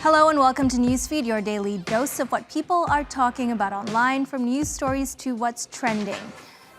Hello and welcome to Newsfeed, your daily dose of what people are talking about online, from news stories to what's trending.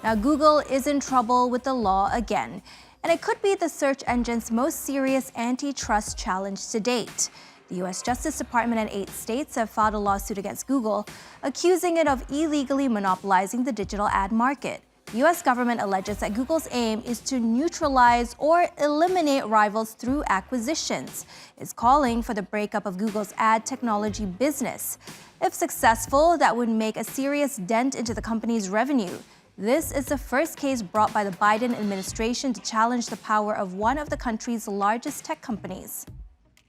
Now, Google is in trouble with the law again, and it could be the search engine's most serious antitrust challenge to date. The U.S. Justice Department and 8 states have filed a lawsuit against Google, accusing it of illegally monopolizing the digital ad market. The U.S. government alleges that Google's aim is to neutralize or eliminate rivals through acquisitions. It's calling for the breakup of Google's ad technology business. If successful, that would make a serious dent into the company's revenue. This is the first case brought by the Biden administration to challenge the power of one of the country's largest tech companies.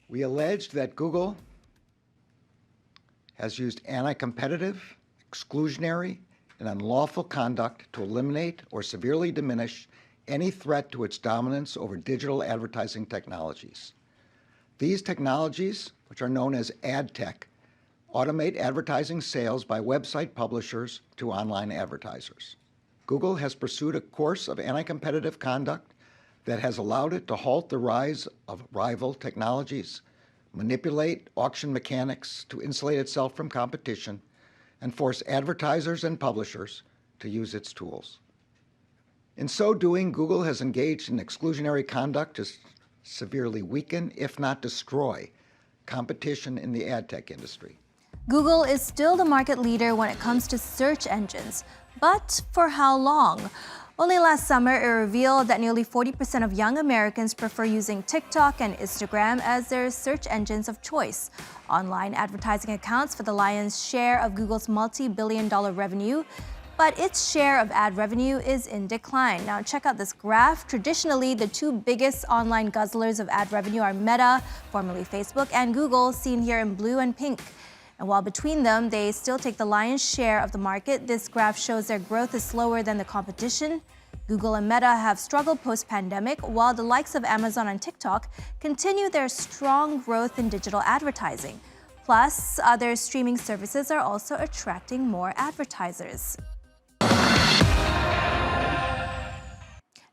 We alleged that Google has used anti-competitive, exclusionary, and unlawful conduct to eliminate or severely diminish any threat to its dominance over digital advertising technologies. These technologies, which are known as ad tech, automate advertising sales by website publishers to online advertisers. Google has pursued a course of anti-competitive conduct that has allowed it to halt the rise of rival technologies, manipulate auction mechanics to insulate itself from competition, and force advertisers and publishers to use its tools. In so doing, Google has engaged in exclusionary conduct to severely weaken, if not destroy, competition in the ad tech industry. Google is still the market leader when it comes to search engines, but for how long? Only last summer, it revealed that nearly 40% of young Americans prefer using TikTok and Instagram as their search engines of choice. Online advertising accounts for the lion's share of Google's multi-billion-dollar revenue, but its share of ad revenue is in decline. Now, check out this graph. Traditionally, the two biggest online guzzlers of ad revenue are Meta, formerly Facebook, and Google, seen here in blue and pink. And while between them, they still take the lion's share of the market, this graph shows their growth is slower than the competition. Google and Meta have struggled post-pandemic, while the likes of Amazon and TikTok continue their strong growth in digital advertising. Plus, other streaming services are also attracting more advertisers.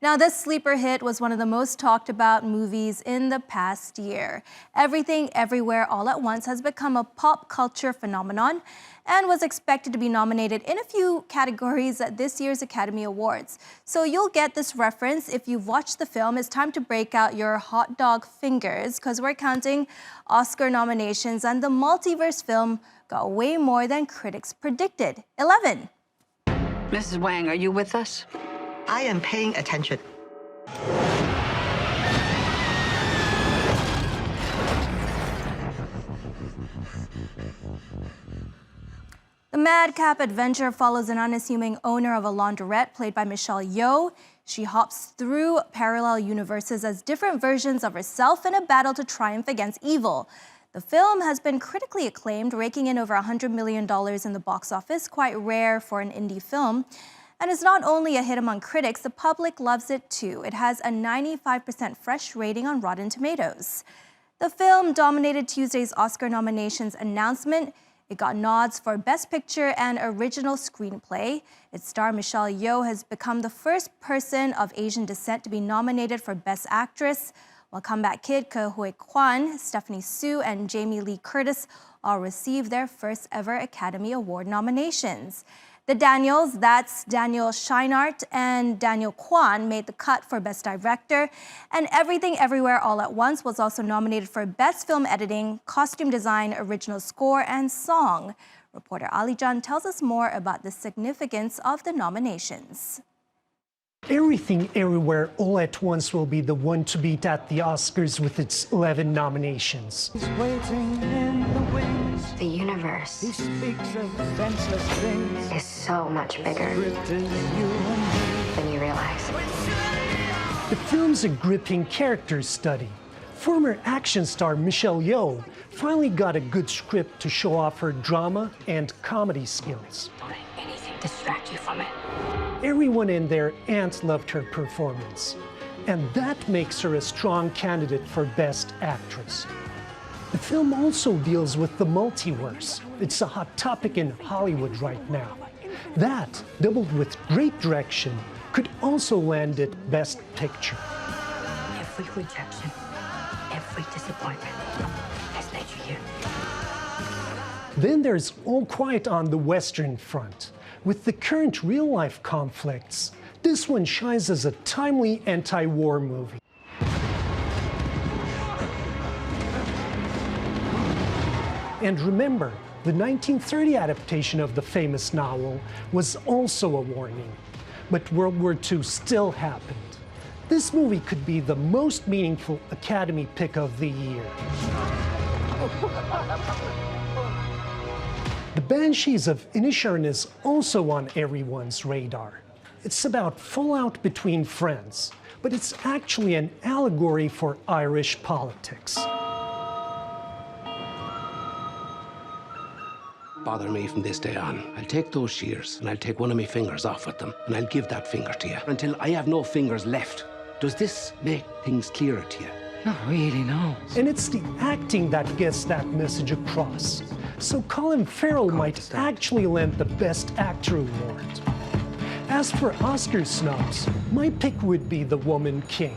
Now, this sleeper hit was one of the most talked about movies in the past year. Everything, Everywhere, All at Once has become a pop culture phenomenon and was expected to be nominated in a few categories at this year's Academy Awards. So you'll get this reference if you've watched the film. It's time to break out your hot dog fingers, because we're counting Oscar nominations, and the multiverse film got way more than critics predicted. 11. Mrs. Wang, are you with us? I am paying attention. The madcap adventure follows an unassuming owner of a laundrette, played by Michelle Yeoh. She hops through parallel universes as different versions of herself in a battle to triumph against evil. The film has been critically acclaimed, raking in over $100 million in the box office, quite rare for an indie film. And it's not only a hit among critics, the public loves it too. It has a 95% fresh rating on Rotten Tomatoes. The film dominated Tuesday's Oscar nominations announcement. It got nods for Best Picture and Original Screenplay. Its star Michelle Yeoh has become the first person of Asian descent to be nominated for Best Actress, while comeback kid Ke Huy Quan, Stephanie Hsu, and Jamie Lee Curtis all received their first ever Academy Award nominations. The Daniels, that's Daniel Scheinert and Daniel Kwan, made the cut for Best Director, and Everything Everywhere All at Once was also nominated for Best Film Editing, Costume Design, Original Score, and Song. Reporter Ali Jan tells us more about the significance of the nominations. Everything Everywhere All at Once will be the one to beat at the Oscars with its 11 nominations. The universe is so much bigger than you realize. The film's a gripping character study. Former action star Michelle Yeoh finally got a good script to show off her drama and comedy skills. Don't let anything distract you from it. Everyone in their aunt loved her performance, and that makes her a strong candidate for Best Actress. The film also deals with the multiverse. It's a hot topic in Hollywood right now. That, doubled with great direction, could also land at Best Picture. Every rejection, every disappointment has led you here. Then there's All Quiet on the Western Front. With the current real-life conflicts, this one shines as a timely anti-war movie. And remember, the 1930 adaptation of the famous novel was also a warning. But World War II still happened. This movie could be the most meaningful Academy pick of the year. The Banshees of Inisherin is also on everyone's radar. It's about fallout between friends, but it's actually an allegory for Irish politics. Bother me from this day on. I'll take those shears and I'll take one of my fingers off with them and I'll give that finger to you until I have no fingers left. Does this make things clearer to you? Not really, no. And it's the acting that gets that message across. So Colin Farrell might actually land the Best Actor award. As for Oscar snubs, my pick would be The Woman King.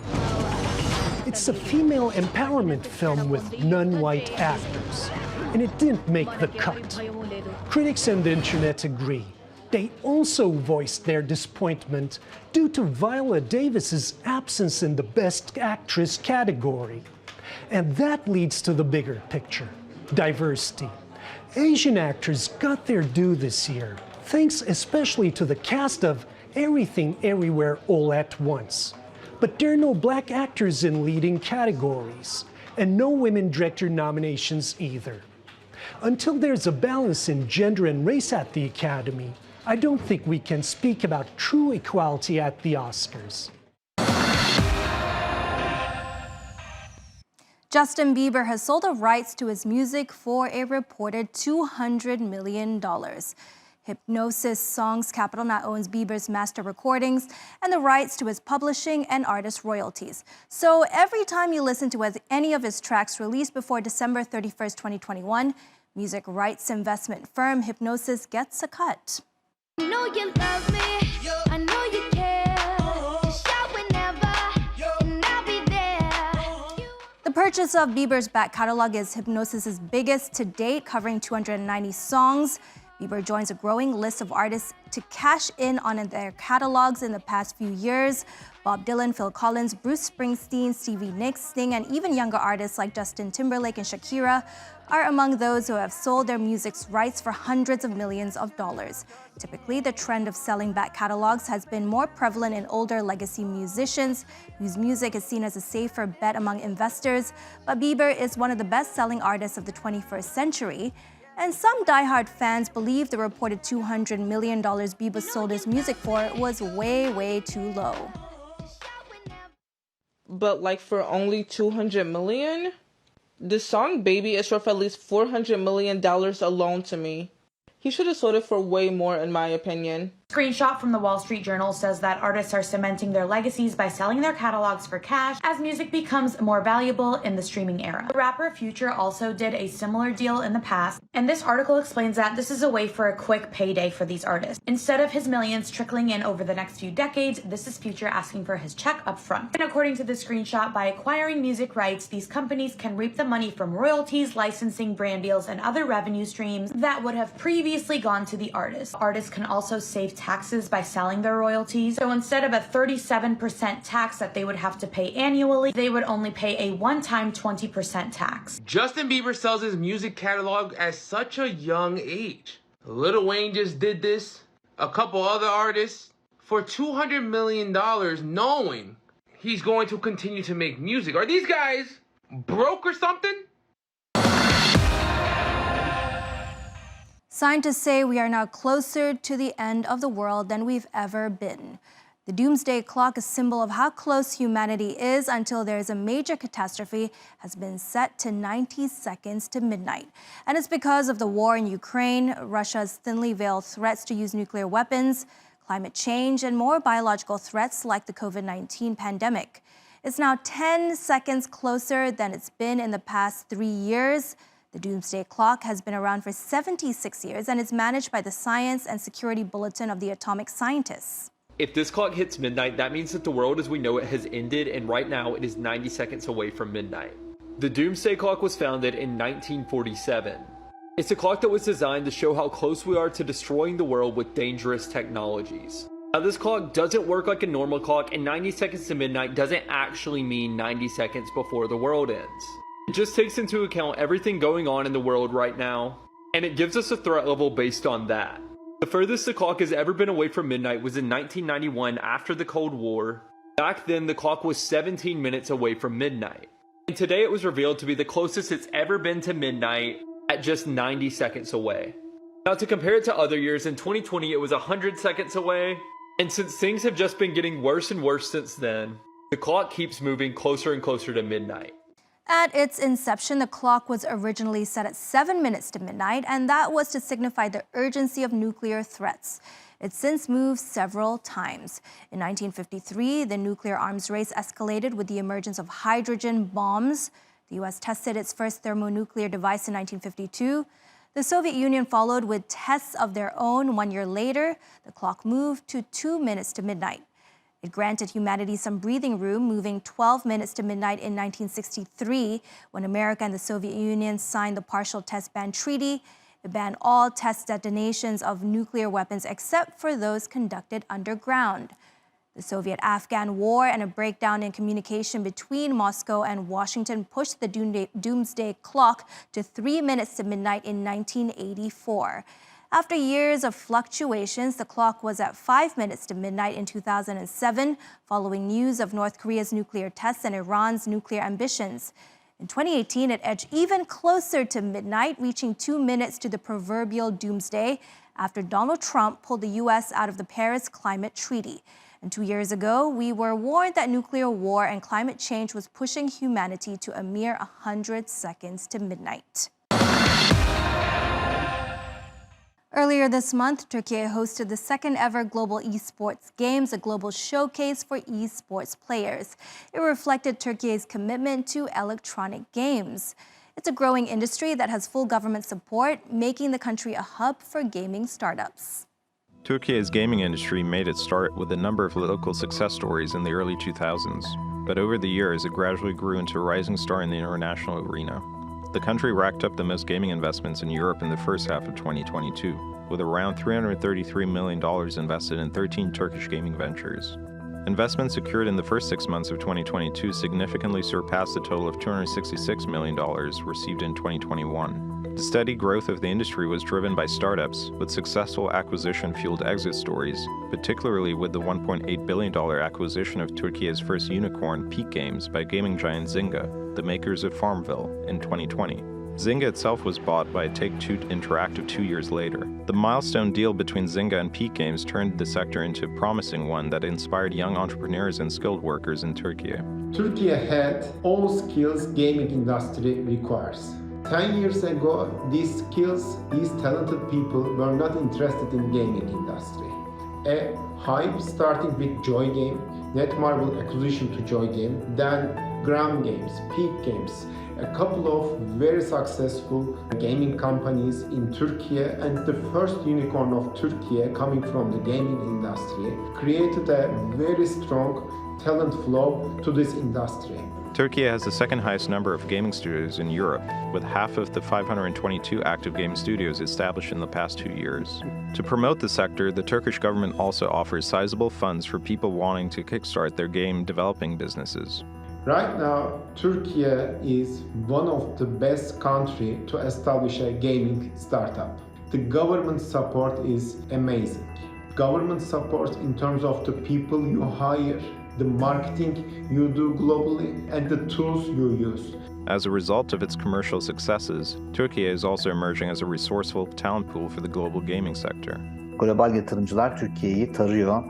It's a female empowerment film with non-white actors, and it didn't make the cut. Critics and the internet agree. They also voiced their disappointment due to Viola Davis's absence in the Best Actress category. And that leads to the bigger picture, diversity. Asian actors got their due this year, thanks especially to the cast of Everything Everywhere All at Once. But there are no black actors in leading categories, and no women director nominations either. Until there's a balance in gender and race at the Academy, I don't think we can speak about true equality at the Oscars. Justin Bieber has sold the rights to his music for a reported $200 million. Hypnosis Songs Capital now owns Bieber's master recordings and the rights to his publishing and artist royalties. So every time you listen to any of his tracks released before December 31st, 2021, music rights investment firm Hypnosis gets a cut. I know you love me, I know you care. Just shout whenever, and I'll be there. The purchase of Bieber's back catalog is Hypnosis's biggest to date, covering 290 songs. Bieber joins a growing list of artists to cash in on their catalogs in the past few years. Bob Dylan, Phil Collins, Bruce Springsteen, Stevie Nicks, Sting, and even younger artists like Justin Timberlake and Shakira are among those who have sold their music's rights for hundreds of millions of dollars. Typically, the trend of selling back catalogs has been more prevalent in older legacy musicians, whose music is seen as a safer bet among investors. But Bieber is one of the best-selling artists of the 21st century. And some diehard fans believe the reported $200 million Bieber sold his music for was way, way too low. But like for only $200 million? The song Baby is worth at least $400 million alone to me. He should have sold it for way more, in my opinion. Screenshot from the Wall Street Journal says that artists are cementing their legacies by selling their catalogs for cash as music becomes more valuable in the streaming era. The rapper Future also did a similar deal in the past, and this article explains that this is a way for a quick payday for these artists. Instead of his millions trickling in over the next few decades, this is Future asking for his check up front. And according to the screenshot, by acquiring music rights, these companies can reap the money from royalties, licensing, brand deals, and other revenue streams that would have previously gone to the artist. Artists can also save taxes by selling their royalties. So instead of a 37% tax that they would have to pay annually, they would only pay a one-time 20% tax. Justin Bieber sells his music catalog at such a young age. Lil Wayne just did this. A couple other artists. For $200 million, knowing he's going to continue to make music. Are these guys broke or something? Scientists say we are now closer to the end of the world than we've ever been. The doomsday clock, a symbol of how close humanity is until there is a major catastrophe, has been set to 90 seconds to midnight. And it's because of the war in Ukraine, Russia's thinly veiled threats to use nuclear weapons, climate change, and more biological threats like the COVID-19 pandemic. It's now 10 seconds closer than it's been in the past 3 years. The doomsday clock has been around for 76 years and is managed by the Science and Security Bulletin of the Atomic Scientists. If this clock hits midnight, that means that the world as we know it has ended, and right now it is 90 seconds away from midnight. The doomsday clock was founded in 1947. It's a clock that was designed to show how close we are to destroying the world with dangerous technologies. Now, this clock doesn't work like a normal clock, and 90 seconds to midnight doesn't actually mean 90 seconds before the world ends. It just takes into account everything going on in the world right now, and it gives us a threat level based on that. The furthest the clock has ever been away from midnight was in 1991 after the Cold War. Back then, the clock was 17 minutes away from midnight. And today it was revealed to be the closest it's ever been to midnight at just 90 seconds away. Now, to compare it to other years, in 2020 it was 100 seconds away. And since things have just been getting worse and worse since then, the clock keeps moving closer and closer to midnight. At its inception, the clock was originally set at 7 minutes to midnight, and that was to signify the urgency of nuclear threats. It's since moved several times. In 1953, the nuclear arms race escalated with the emergence of hydrogen bombs. The U.S. tested its first thermonuclear device in 1952. The Soviet Union followed with tests of their own 1 year later. The clock moved to 2 minutes to midnight. It granted humanity some breathing room, moving 12 minutes to midnight in 1963 when America and the Soviet Union signed the Partial Test Ban Treaty. It banned all test detonations of nuclear weapons except for those conducted underground. The Soviet-Afghan War and a breakdown in communication between Moscow and Washington pushed the doomsday clock to 3 minutes to midnight in 1984. After years of fluctuations, the clock was at 5 minutes to midnight in 2007, following news of North Korea's nuclear tests and Iran's nuclear ambitions. In 2018, it edged even closer to midnight, reaching 2 minutes to the proverbial doomsday after Donald Trump pulled the U.S. out of the Paris Climate Treaty. And 2 years ago, we were warned that nuclear war and climate change was pushing humanity to a mere 100 seconds to midnight. Earlier this month, Turkey hosted the second ever Global Esports Games, a global showcase for esports players. It reflected Turkey's commitment to electronic games. It's a growing industry that has full government support, making the country a hub for gaming startups. Turkey's gaming industry made its start with a number of local success stories in the early 2000s, but over the years it gradually grew into a rising star in the international arena. The country racked up the most gaming investments in Europe in the first half of 2022, with around $333 million invested in 13 Turkish gaming ventures. Investments secured in the first 6 months of 2022 significantly surpassed the total of $266 million received in 2021. The steady growth of the industry was driven by startups, with successful acquisition-fueled exit stories, particularly with the $1.8 billion acquisition of Turkey's first unicorn, Peak Games, by gaming giant Zynga, the makers of Farmville, in 2020. Zynga itself was bought by Take-Two Interactive 2 years later. The milestone deal between Zynga and Peak Games turned the sector into a promising one that inspired young entrepreneurs and skilled workers in Turkey. Turkey had all skills gaming industry requires. 10 years ago, these skills, these talented people were not interested in gaming industry. A hype starting with Joy Game, Netmarble acquisition to Joy Game, then Gram Games, Peak Games, a couple of very successful gaming companies in Turkey, and the first unicorn of Turkey coming from the gaming industry created a very strong talent flow to this industry. Turkey has the second highest number of gaming studios in Europe, with half of the 522 active game studios established in the past 2 years. To promote the sector, the Turkish government also offers sizable funds for people wanting to kickstart their game developing businesses. Right now, Turkey is one of the best countries to establish a gaming startup. The government support is amazing. Government support in terms of the people you hire, the marketing you do globally, and the tools you use. As a result of its commercial successes, Turkey is also emerging as a resourceful talent pool for the global gaming sector. Global yatırımcılar Türkiye'yi tarıyor.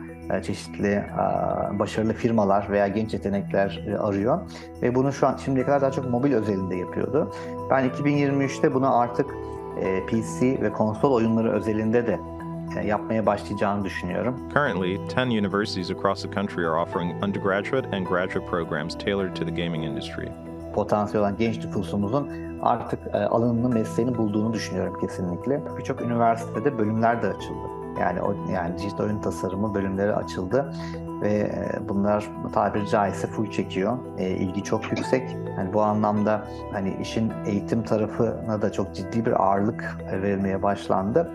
Çeşitli başarılı firmalar veya genç yetenekler arıyor ve bunu şimdiye kadar daha çok mobil özelinde yapıyordu. Ben 2023'te bunu artık PC ve konsol oyunları özelinde de yapmaya başlayacağını düşünüyorum. Currently, 10 universities across the country are offering undergraduate and graduate programs tailored to the gaming industry. Potansiyel olan genç nüfusumuzun artık alanını, mesleğini bulduğunu düşünüyorum kesinlikle. Birçok üniversitede bölümler de açıldı. Yani dijital oyun tasarımı bölümleri açıldı ve bunlar tabiri caizse full çekiyor. İlgi çok yüksek. Yani bu anlamda hani işin eğitim tarafına da çok ciddi bir ağırlık verilmeye başlandı.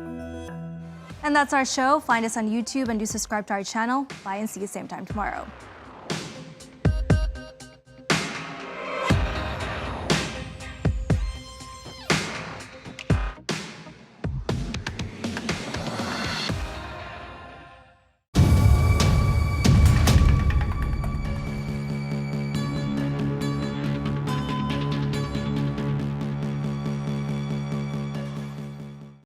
And that's our show. Find us on YouTube and do subscribe to our channel. Bye and see you same time tomorrow.